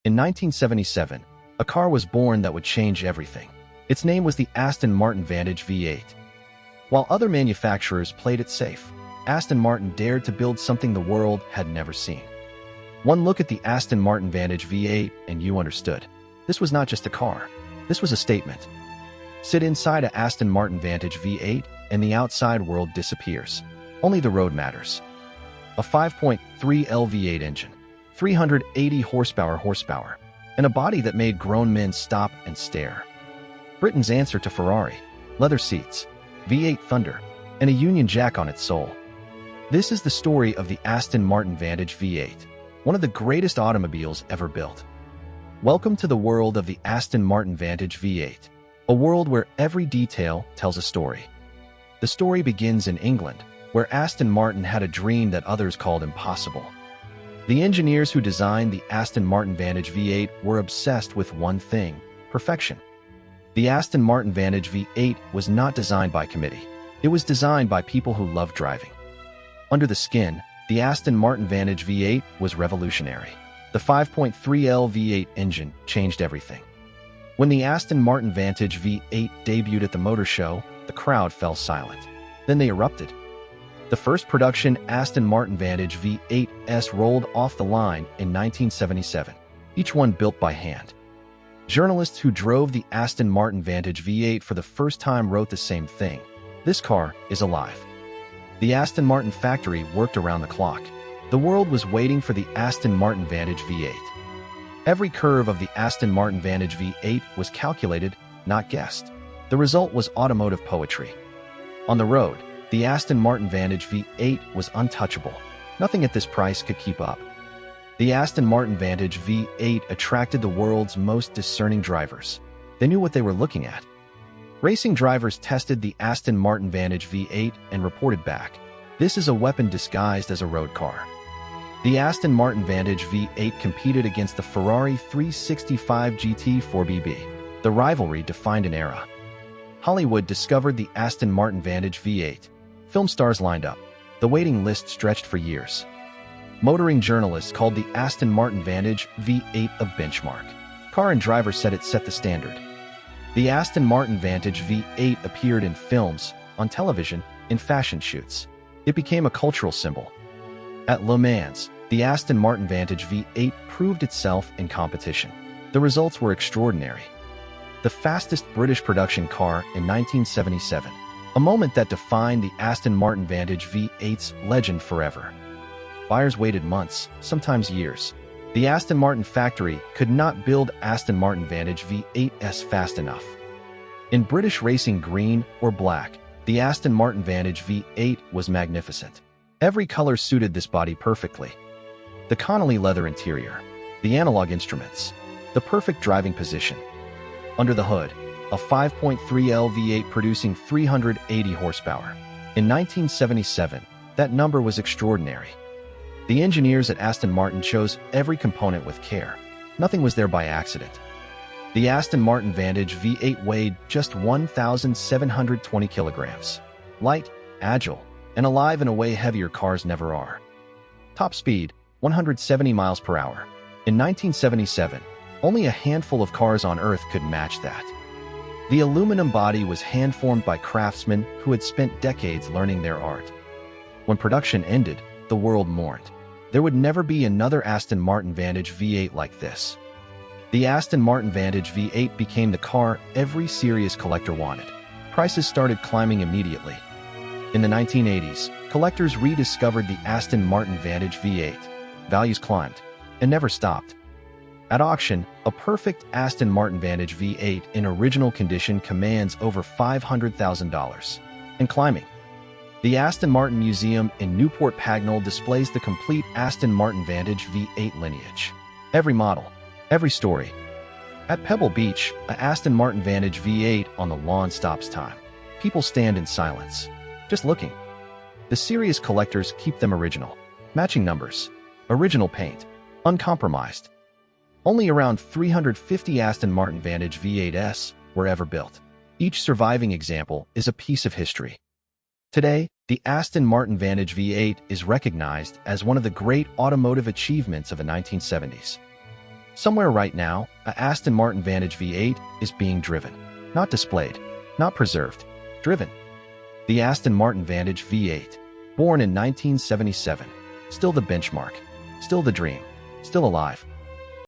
In 1977, a car was born that would change everything. Its name was the Aston Martin Vantage V8. While other manufacturers played it safe, Aston Martin dared to build something the world had never seen. One look at the Aston Martin Vantage V8 and you understood. This was not just a car. This was a statement. Sit inside a Aston Martin Vantage V8 and the outside world disappears. Only the road matters. A 5.3L V8 engine, 380 horsepower, and a body that made grown men stop and stare. Britain's answer to Ferrari, leather seats, V8 thunder, and a Union Jack on its soul. This is the story of the Aston Martin Vantage V8, one of the greatest automobiles ever built. Welcome to the world of the Aston Martin Vantage V8, a world where every detail tells a story. The story begins in England, where Aston Martin had a dream that others called impossible. The engineers who designed the Aston Martin Vantage V8 were obsessed with one thing: perfection. The Aston Martin Vantage V8 was not designed by committee. It was designed by people who loved driving. Under the skin, the Aston Martin Vantage V8 was revolutionary. The 5.3L V8 engine changed everything. When the Aston Martin Vantage V8 debuted at the motor show, the crowd fell silent. Then they erupted. The first production Aston Martin Vantage V8s rolled off the line in 1977, each one built by hand. Journalists who drove the Aston Martin Vantage V8 for the first time wrote the same thing: this car is alive. The Aston Martin factory worked around the clock. The world was waiting for the Aston Martin Vantage V8. Every curve of the Aston Martin Vantage V8 was calculated, not guessed. The result was automotive poetry. On the road, the Aston Martin Vantage V8 was untouchable. Nothing at this price could keep up. The Aston Martin Vantage V8 attracted the world's most discerning drivers. They knew what they were looking at. Racing drivers tested the Aston Martin Vantage V8 and reported back, "This is a weapon disguised as a road car." The Aston Martin Vantage V8 competed against the Ferrari 365 GT 4BB. The rivalry defined an era. Hollywood discovered the Aston Martin Vantage V8. Film stars lined up. The waiting list stretched for years. Motoring journalists called the Aston Martin Vantage V8 a benchmark. Car and driver said it set the standard. The Aston Martin Vantage V8 appeared in films, on television, in fashion shoots. It became a cultural symbol. At Le Mans, the Aston Martin Vantage V8 proved itself in competition. The results were extraordinary. The fastest British production car in 1977, a moment that defined the Aston Martin Vantage V8's legend forever. Buyers waited months, sometimes years. The Aston Martin factory could not build Aston Martin Vantage V8s fast enough. In British racing green or black, the Aston Martin Vantage V8 was magnificent. Every color suited this body perfectly. The Connolly leather interior, the analog instruments, the perfect driving position. Under the hood, a 5.3L V8 producing 380 horsepower. In 1977, that number was extraordinary. The engineers at Aston Martin chose every component with care. Nothing was there by accident. The Aston Martin Vantage V8 weighed just 1,720 kilograms. Light, agile, and alive in a way heavier cars never are. Top speed, 170 miles per hour. In 1977, only a handful of cars on Earth could match that. The aluminum body was hand-formed by craftsmen who had spent decades learning their art. When production ended, the world mourned. There would never be another Aston Martin Vantage V8 like this. The Aston Martin Vantage V8 became the car every serious collector wanted. Prices started climbing immediately. In the 1980s, collectors rediscovered the Aston Martin Vantage V8. Values climbed, and never stopped. At auction, a perfect Aston Martin Vantage V8 in original condition commands over $500,000. And climbing. The Aston Martin Museum in Newport Pagnell displays the complete Aston Martin Vantage V8 lineage. Every model, every story. At Pebble Beach, a Aston Martin Vantage V8 on the lawn stops time. People stand in silence, just looking. The serious collectors keep them original. Matching numbers, original paint, uncompromised. Only around 350 Aston Martin Vantage V8s were ever built. Each surviving example is a piece of history. Today, the Aston Martin Vantage V8 is recognized as one of the great automotive achievements of the 1970s. Somewhere right now, a Aston Martin Vantage V8 is being driven. Not displayed, not preserved, driven. The Aston Martin Vantage V8, born in 1977, still the benchmark, still the dream, still alive.